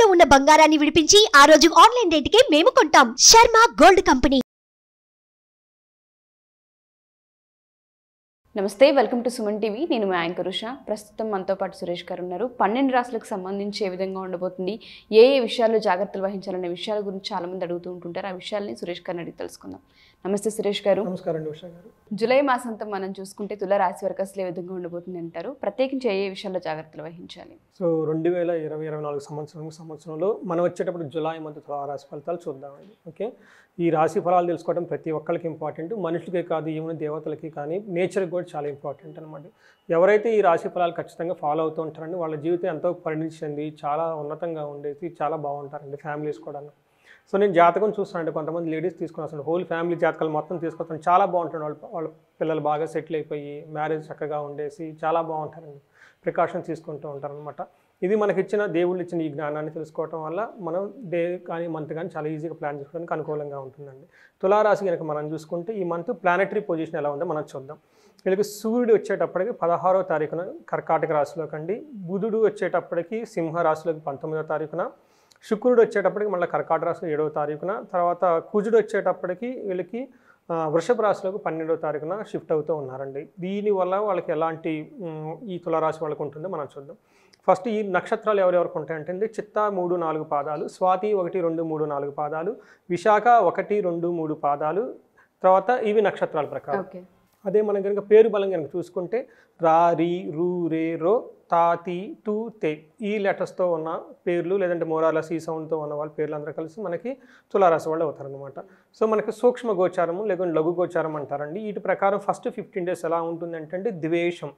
తాకట్టులో ఉన్న బంగారాన్ని విడిపించి ఆ రోజు ఆన్లైన్ రేటుకే మేము కొంటాం. Sharma gold company. నమస్తే, వెల్కమ్ టు సుమన్ టీవీ. నేను మా యాంకర్ ఉషా. ప్రస్తుతం మనతో పాటు సురేష్ గారు ఉన్నారు. 12 రాష్ట్రాలకు సంబంధించి ఏ విధంగా ఉండబోతుంది, ఏ విషయాల్లో జాగ్రత్తలు వహించాలనే విషయాల గురించి చాలా మంది అడుగుతూ ఉంటుంటారు. ఆ విషయాల్ని సురేష్ గారిని అడిగి తెలుసుకుందాం. నమస్తే సురేష్ గారు. నమస్కారం ఉషా గారు. జూలై మాసంతో మనం చూసుకుంటే తుల రాశి వారికి అసలు ఏ విధంగా ఉండబోతుంది అంటారు? ప్రత్యేకించి ఏ విషయాల్లో జాగ్రత్తలు వహించాలి? సో 2024 సంవత్సరంలో మనం వచ్చేటప్పుడు జూలై మంత్ తులా రాశి ఫలితాలు చూద్దామండి. ఓకే, ఈ రాశి ఫలాలు తెలుసుకోవడం ప్రతి ఒక్కరికి ఇంపార్టెంట్. మనుషులకే కాదు, ఈవెన్ దేవతలకి కానీ నేచర్కి కూడా చాలా ఇంపార్టెంట్ అనమాట. ఎవరైతే ఈ రాశి ఫలాలు ఖచ్చితంగా ఫాలో అవుతూ ఉంటారండి, వాళ్ళ జీవితం ఎంతో పరిణితి చెంది చాలా ఉన్నతంగా ఉండేసి చాలా బాగుంటారండి. ఫ్యామిలీస్ కూడా. సో నేను జాతకం చూస్తానండి, కొంతమంది లేడీస్ తీసుకుని వస్తాను, హోల్ ఫ్యామిలీ జాతకాలు మొత్తం తీసుకొస్తాను. చాలా బాగుంటుంది. వాళ్ళ పిల్లలు బాగా సెటిల్ అయిపోయి మ్యారేజ్ చక్కగా ఉండేసి చాలా బాగుంటారండి. ప్రికాషన్స్ తీసుకుంటూ ఉంటారనమాట. ఇది మనకి ఇచ్చిన దేవుళ్ళు ఇచ్చిన ఈ జ్ఞానాన్ని తెలుసుకోవడం వల్ల మనం డే కానీ మంత్ కానీ చాలా ఈజీగా ప్లాన్ చేసుకోవడానికి అనుకూలంగా ఉంటుందండి. తులారాశి కనుక మనం చూసుకుంటే ఈ మంత్ ప్లానెటరీ పొజిషన్ ఎలా ఉందో మనం చూద్దాం. వీళ్ళకి సూర్యుడు వచ్చేటప్పటికి 16వ తారీఖున కర్కాటక రాశిలోకి అండి, బుధుడు వచ్చేటప్పటికి సింహ రాశిలోకి 19వ తారీఖున, శుక్రుడు వచ్చేటప్పటికి మళ్ళీ కర్కాటక రాశిలో 7వ తారీఖున, తర్వాత కుజుడు వచ్చేటప్పటికి వీళ్ళకి వృషభ రాశిలోకి 12వ తారీఖున షిఫ్ట్ అవుతూ ఉన్నారండి. దీనివల్ల వాళ్ళకి ఎలాంటి ఈ తులారాశి వాళ్ళకి ఉంటుందో మనం చూద్దాం. ఫస్ట్ ఈ నక్షత్రాలు ఎవరెవరికి ఉంటాయంటే చిత్త 3, 4 పాదాలు, స్వాతి 1, 2, 3, 4 పాదాలు, విశాఖ 1, 2, 3 పాదాలు. తర్వాత ఇవి నక్షత్రాల ప్రకారం. అదే మనం కనుక పేరు బలం కనుక చూసుకుంటే రా, రీ, రూ, రే, రో, తా, తీ, తూ, తే ఈ లెటర్స్తో ఉన్న పేర్లు, లేదంటే మోరాలస్ ఈ సౌండ్తో ఉన్న వాళ్ళ పేర్లు అందరూ కలిసి మనకి తులారాశి వాళ్ళు అవుతారనమాట. సో మనకి సూక్ష్మ గోచారము లేకుంటే లఘు గోచారం అంటారండి. వీటి ప్రకారం ఫస్ట్ 15 డేస్ ఎలా ఉంటుంది అంటే ద్వేషం,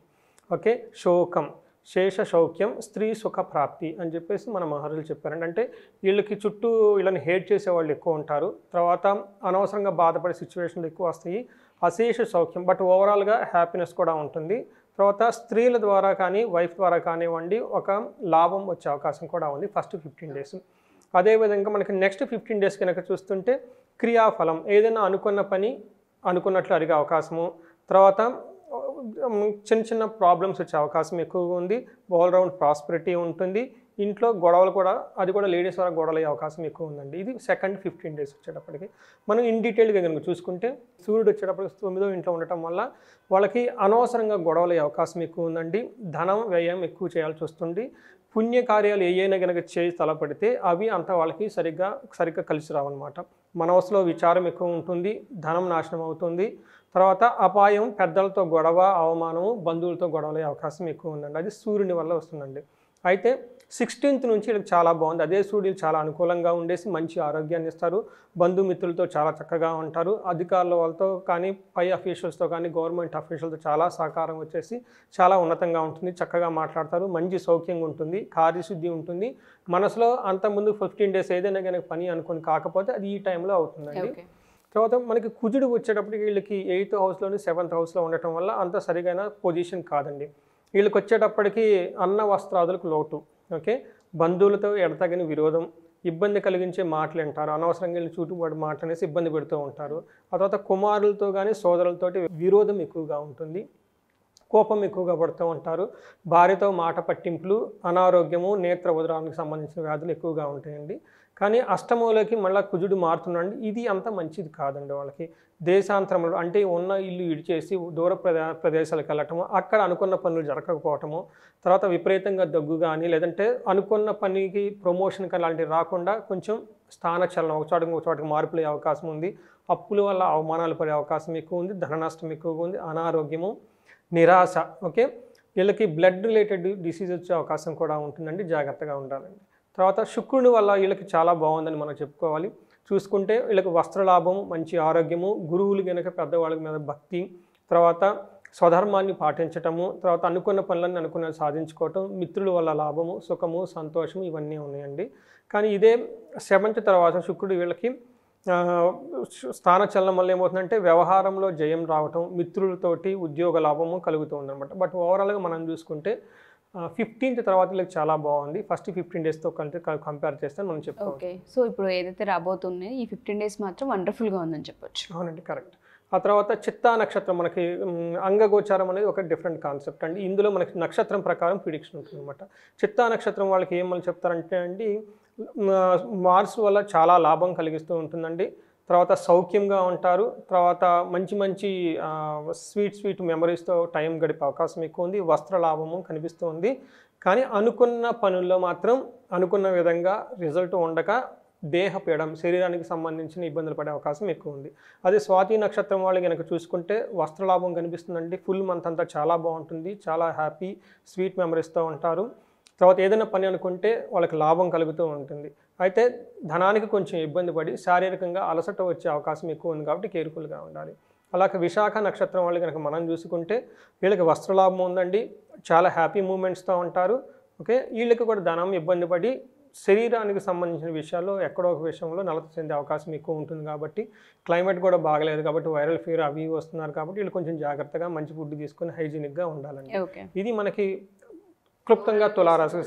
ఓకే, శోకం, శేష శౌక్యం, స్త్రీ సుఖ ప్రాప్తి అని చెప్పేసి మన మహర్షులు చెప్పారండి. అంటే వీళ్ళకి చుట్టూ వీళ్ళని హేట్ చేసేవాళ్ళు ఎక్కువ ఉంటారు. తర్వాత అనవసరంగా బాధపడే సిచ్యువేషన్లు ఎక్కువ వస్తాయి. అశేష సౌఖ్యం, బట్ ఓవరాల్గా హ్యాపీనెస్ కూడా ఉంటుంది. తర్వాత స్త్రీల ద్వారా కానీ వైఫ్ ద్వారా కానివ్వండి ఒక లాభం వచ్చే అవకాశం కూడా ఉంది ఫస్ట్ 15 డేస్. అదేవిధంగా మనకి నెక్స్ట్ 15 డేస్ కనుక చూస్తుంటే క్రియాఫలం, ఏదైనా అనుకున్న పని అనుకున్నట్లు అరిగే అవకాశము, తర్వాత చిన్న చిన్న ప్రాబ్లమ్స్ వచ్చే అవకాశం ఎక్కువగా ఉంది. ఆల్రౌండ్ ప్రాస్పెరిటీ ఉంటుంది. ఇంట్లో గొడవలు కూడా, అది కూడా లేడీస్ ద్వారా గొడవలు అయ్యే అవకాశం ఎక్కువ ఉందండి. ఇది సెకండ్ 15 డేస్ వచ్చేటప్పటికి. మనం ఇన్ డీటెయిల్గా కనుక చూసుకుంటే సూర్యుడు వచ్చేటప్పటికి 9వ ఇంట్లో ఉండటం వల్ల వాళ్ళకి అనవసరంగా గొడవలు అయ్యే అవకాశం ఎక్కువ ఉందండి. ధనం వ్యయం ఎక్కువ చేయాల్సి వస్తుంది. పుణ్యకార్యాలు ఏవైనా కనుక చేసి తలపడితే అవి అంతా వాళ్ళకి సరిగ్గా కలిసి రావన్నమాట. మనసులో విచారం ఎక్కువ ఉంటుంది, ధనం నాశనం అవుతుంది. తర్వాత అపాయం, పెద్దలతో గొడవ, అవమానము, బంధువులతో గొడవలయ్యే అవకాశం ఎక్కువ ఉందండి. అది సూర్యుని వల్ల వస్తుందండి. అయితే 16th నుంచి వీళ్ళకి చాలా బాగుంది. అదే సూర్యుడు చాలా అనుకూలంగా ఉండేసి మంచి ఆరోగ్యాన్ని ఇస్తారు. బంధుమిత్రులతో చాలా చక్కగా ఉంటారు. అధికారుల వాళ్ళతో కానీ, పై అఫీషియల్స్తో కానీ, గవర్నమెంట్ అఫీషియల్తో చాలా సహకారం వచ్చేసి చాలా ఉన్నతంగా ఉంటుంది. చక్కగా మాట్లాడతారు, మంచి సౌఖ్యంగా ఉంటుంది, కార్యశుద్ధి ఉంటుంది. మనసులో అంతకుముందు 15 డేస్ ఏదైనా కనుక పని అనుకుని కాకపోతే అది ఈ టైంలో అవుతుందండి. తర్వాత మనకి కుజుడు వచ్చేటప్పటికి వీళ్ళకి 8th హౌస్లోని 7th హౌస్లో ఉండటం వల్ల అంత సరిగైన పొజిషన్ కాదండి. వీళ్ళకి వచ్చేటప్పటికి అన్న వస్త్రాదులకు లోటు, ఓకే, బంధువులతో ఎడతగని విరోధం, ఇబ్బంది కలిగించే మాటలు అంటారు, అనవసరంగా వీళ్ళు చుట్టుపడి మాటలనేసి ఇబ్బంది పెడుతూ ఉంటారు. ఆ తర్వాత కుమారులతో కానీ సోదరులతోటి విరోధం ఎక్కువగా ఉంటుంది, కోపం ఎక్కువగా పడుతూ ఉంటారు. భార్యతో మాట పట్టింపులు, అనారోగ్యము, నేత్ర ఉదరానికి సంబంధించిన వ్యాధులు ఎక్కువగా ఉంటాయండి. కానీ అష్టమంలోకి మళ్ళీ కుజుడు మారుతున్నాడు. ఇది అంత మంచిది కాదండి వాళ్ళకి. దేశాంతరంలో అంటే ఉన్న ఇల్లు ఇడిచేసి దూర ప్రదేశాలకు వెళ్ళటము, అక్కడ అనుకున్న పనులు జరగకపోవటము, తర్వాత విపరీతంగా దగ్గు కానీ, లేదంటే అనుకున్న పనికి ప్రమోషన్ కానీ అలాంటివి రాకుండా కొంచెం స్థానచలనం, ఒక చోటకి మార్పులు అయ్యే అవకాశం ఉంది. అప్పుల వల్ల అవమానాలు పడే అవకాశం ఎక్కువ ఉంది. ధన నష్టం ఎక్కువగా ఉంది. అనారోగ్యము, నిరాశ, ఓకే, వీళ్ళకి బ్లడ్ రిలేటెడ్ డిసీజ్ వచ్చే అవకాశం కూడా ఉంటుందండి. జాగ్రత్తగా ఉండాలండి. తర్వాత శుక్రుని వల్ల వీళ్ళకి చాలా బాగుందని మనం చెప్పుకోవాలి. చూసుకుంటే వీళ్ళకి వస్త్రలాభము, మంచి ఆరోగ్యము, గురువులు కనుక పెద్దవాళ్ళ మీద భక్తి, తర్వాత స్వధర్మాన్ని పాటించటము, తర్వాత అనుకున్న పనులన్నీ అనుకున్నది సాధించుకోవటం, మిత్రుల వల్ల లాభము, సుఖము, సంతోషము ఇవన్నీ ఉన్నాయండి. కానీ ఇదే 7th తర్వాత శుక్రుడు వీళ్ళకి స్థానచలనం వల్ల ఏమవుతుందంటే వ్యవహారంలో జయం రావటం, మిత్రులతోటి ఉద్యోగ లాభము కలుగుతూ ఉందన్నమాట. బట్ ఓవరాల్గా మనం చూసుకుంటే 15th తర్వాత వీళ్ళకి చాలా బాగుంది. ఫస్ట్ 15 డేస్తో కంపేర్ చేస్తే మనం చెప్తాం. ఓకే, సో ఇప్పుడు ఏదైతే రాబోతున్నాయో ఈ 15 డేస్ మాత్రం వండర్ఫుల్గా ఉందని చెప్పొచ్చు. అవునండి, కరెక్ట్. ఆ తర్వాత చిత్తా నక్షత్రం మనకి అంగగోచారం అనేది ఒక డిఫరెంట్ కాన్సెప్ట్ అండి. ఇందులో మనకి నక్షత్రం ప్రకారం ప్రిడిక్షన్ ఉంటుంది అనమాట. చిత్తా నక్షత్రం వాళ్ళకి ఏమని చెప్తారంటే అండి, మార్స్ వల్ల చాలా లాభం కలిగిస్తూ ఉంటుందండి. తర్వాత సౌఖ్యంగా ఉంటారు. తర్వాత మంచి మంచి స్వీట్ మెమరీస్తో టైం గడిపే అవకాశం ఎక్కువ ఉంది. వస్త్ర లాభము కనిపిస్తూ ఉంది. కానీ అనుకున్న పనుల్లో మాత్రం అనుకున్న విధంగా రిజల్ట్ ఉండక దేహపీడం, శరీరానికి సంబంధించిన ఇబ్బందులు పడే అవకాశం ఎక్కువ ఉంది. అదే స్వాతి నక్షత్రం వాళ్ళు కనుక చూసుకుంటే వస్త్రలాభం కనిపిస్తుందండి. ఫుల్ మంత్ అంతా చాలా బాగుంటుంది. చాలా హ్యాపీ స్వీట్ మెమరీస్తో ఉంటారు. తర్వాత ఏదైనా పని అనుకుంటే వాళ్ళకి లాభం కలుగుతూ ఉంటుంది. అయితే ధనానికి కొంచెం ఇబ్బంది పడి శారీరకంగా అలసట వచ్చే అవకాశం ఎక్కువ ఉంది కాబట్టి కేర్ఫుల్గా ఉండాలి. అలాగే విశాఖ నక్షత్రం వాళ్ళు కనుక మనం చూసుకుంటే వీళ్ళకి వస్త్రలాభం ఉందండి. చాలా హ్యాపీ మూమెంట్స్తో ఉంటారు. ఓకే, వీళ్ళకి కూడా ధనం ఇబ్బంది పడి శరీరానికి సంబంధించిన విషయాల్లో ఎక్కడో ఒక విషయంలో నలత చెందే అవకాశం ఎక్కువ ఉంటుంది. కాబట్టి క్లైమేట్ కూడా బాగలేదు కాబట్టి వైరల్ ఫీవర్ అవి వస్తున్నారు కాబట్టి వీళ్ళు కొంచెం జాగ్రత్తగా మంచి ఫుడ్ తీసుకొని హైజీనిక్గా ఉండాలండి. ఇది మనకి క్లుప్తంగా తులారాశికి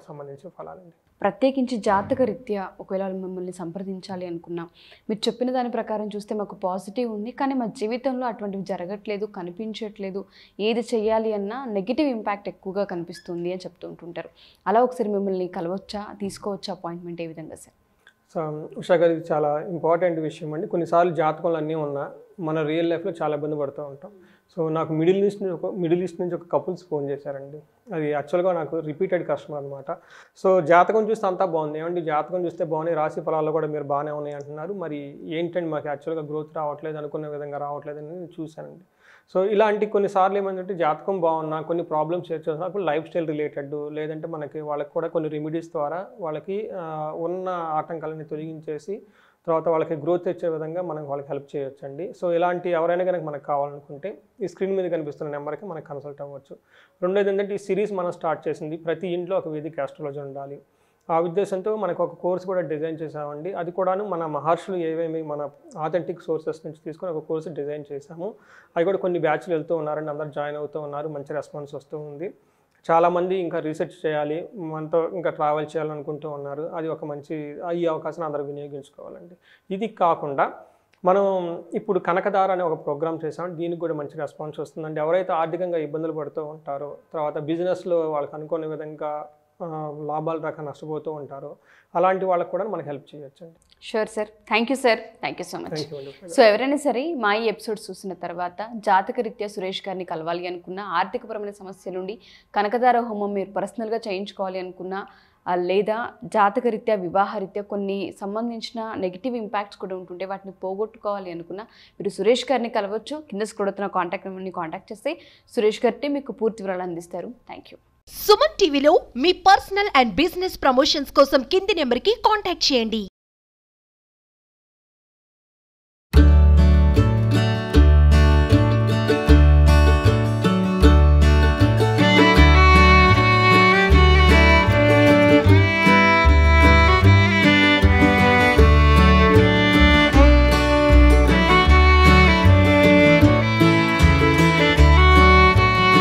సంబంధించిన ఫలాలండి. ప్రత్యేకించి జాతక రీత్యా ఒకవేళ మిమ్మల్ని సంప్రదించాలి అనుకున్నా మీరు చెప్పిన దాని ప్రకారం చూస్తే మాకు పాజిటివ్ ఉంది, కానీ మా జీవితంలో అటువంటివి జరగట్లేదు, కనిపించట్లేదు, ఏది చేయాలి అన్నా నెగిటివ్ ఇంపాక్ట్ ఎక్కువగా కనిపిస్తుంది అని చెప్తూ ఉంటుంటారు. అలా ఒకసారి మిమ్మల్ని కలవచ్చా, తీసుకోవచ్చా అపాయింట్మెంట్, ఏ విధంగా సార్? సో ఉషా గారు, ఇది చాలా ఇంపార్టెంట్ విషయం అండి. కొన్నిసార్లు జాతకాలు అన్నీ ఉన్నా మన రియల్ లైఫ్లో చాలా ఇబ్బంది పడుతూ ఉంటాం. సో నాకు మిడిల్ ఈస్ట్ నుంచి ఒక కపుల్స్ ఫోన్ చేశారండి. అది యాక్చువల్గా నాకు రిపీటెడ్ కస్టమర్ అనమాట. సో జాతకం చూస్తే అంతా బాగుంది, ఏమండి జాతకం చూస్తే బాగున్నాయి, రాశి ఫలాల్లో కూడా మీరు బాగానే ఉన్నాయి అంటున్నారు, మరి ఏంటండి మాకు యాక్చువల్గా గ్రోత్ రావట్లేదు, అనుకున్న విధంగా రావట్లేదు అని నేను చూశానండి. సో ఇలాంటి కొన్నిసార్లు ఏమంటే జాతకం బాగున్నా కొన్ని ప్రాబ్లమ్స్ చేస్తున్నప్పుడు లైఫ్ స్టైల్ రిలేటెడ్, లేదంటే వాళ్ళకి కూడా కొన్ని రెమెడీస్ ద్వారా వాళ్ళకి ఉన్న ఆటంకాలని తొలగించేసి తర్వాత వాళ్ళకి గ్రోత్ తెచ్చే విధంగా మనం వాళ్ళకి హెల్ప్ చేయొచ్చండి. సో ఇలాంటి ఎవరైనా కనుక మనకు కావాలనుకుంటే ఈ స్క్రీన్ మీద కనిపిస్తున్న నెంబర్కి మనకు కన్సల్ట్ అవ్వచ్చు. రెండోది ఏంటంటే ఈ సిరీస్ మనం స్టార్ట్ చేసింది ప్రతి ఇంట్లో ఒక వేదిక ఆస్ట్రాలజీ ఉండాలి. ఆ ఉద్దేశంతో మనకు ఒక కోర్స్ కూడా డిజైన్ చేసామండి. అది కూడాను మన మహర్షులు ఏవేమి మన ఆథెంటిక్ సోర్సెస్ నుంచి తీసుకొని ఒక కోర్సు డిజైన్ చేశాము. అవి కూడా కొన్ని బ్యాచ్లు వెళ్తూ ఉన్నారండి, అందరూ జాయిన్ అవుతూ ఉన్నారు, మంచి రెస్పాన్స్ వస్తూ ఉంది. చాలామంది ఇంకా రీసెర్చ్ చేయాలి, మనతో ఇంకా ట్రావెల్ చేయాలనుకుంటూ ఉన్నారు. అది ఒక మంచి ఈ అవకాశాన్ని అందరూ వినియోగించుకోవాలండి. ఇది కాకుండా మనం ఇప్పుడు కనకదార అనే ఒక ప్రోగ్రామ్ చేసాం. దీనికి కూడా మంచి రెస్పాన్స్ వస్తుందండి. ఎవరైతే ఆర్థికంగా ఇబ్బందులు పడుతూ ఉంటారో, తర్వాత బిజినెస్లో వాళ్ళకి అనుకునే విధంగా లాభాలు రాక నష్టపోతూ ఉంటారో అలాంటి వాళ్ళకి కూడా మనకు హెల్ప్ చేయొచ్చండి. Sure sir, thank you sir, thank you so much. So ఎవరైనా సరే మా ఈ ఎపిసోడ్ చూసిన తర్వాత జాతక రీత్యా సురేష్ గారిని కలవాలి అనుకున్న, ఆర్థికపరమైన సమస్యల నుండి కనకదార హోమం మీరు పర్సనల్గా చేయించుకోవాలి అనుకున్నా, లేదా జాతకరీత్యా వివాహరీత్యా కొన్ని సంబంధించిన నెగిటివ్ ఇంపాక్ట్స్ కూడా ఉంటుంటే వాటిని పోగొట్టుకోవాలి అనుకున్నా మీరు సురేష్ గారిని కలవచ్చు. కింద స్క్రోల్ అవుతున్న కాంటాక్ట్ నెంబర్ని కాంటాక్ట్ చేస్తే సురేష్ గారిని మీకు పూర్తి వివరాలు అందిస్తారు. Thank you. సుమన్ టీవీలో మీ పర్సనల్ అండ్ బిజినెస్ ప్రమోషన్స్ కోసం కింది నెంబర్కి కాంటాక్ట్ చేయండి.